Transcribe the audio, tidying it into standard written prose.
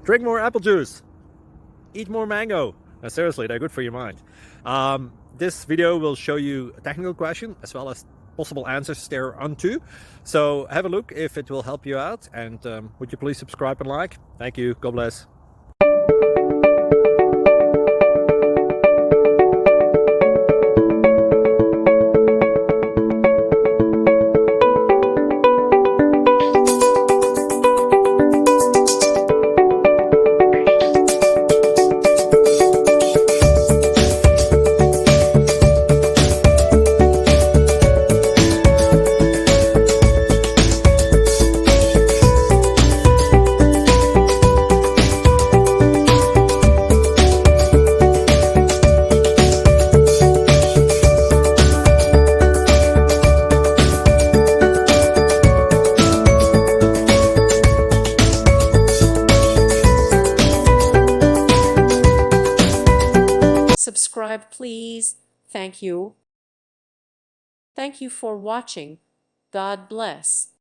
Drink more apple juice. Eat more mango. No, seriously, they're good for your mind. This video will show you a technical question as well as possible answers thereunto. So have a look if it will help you out, and would you please subscribe and like? Thank you. God bless. Subscribe, please. Thank you. Thank you for watching. God bless.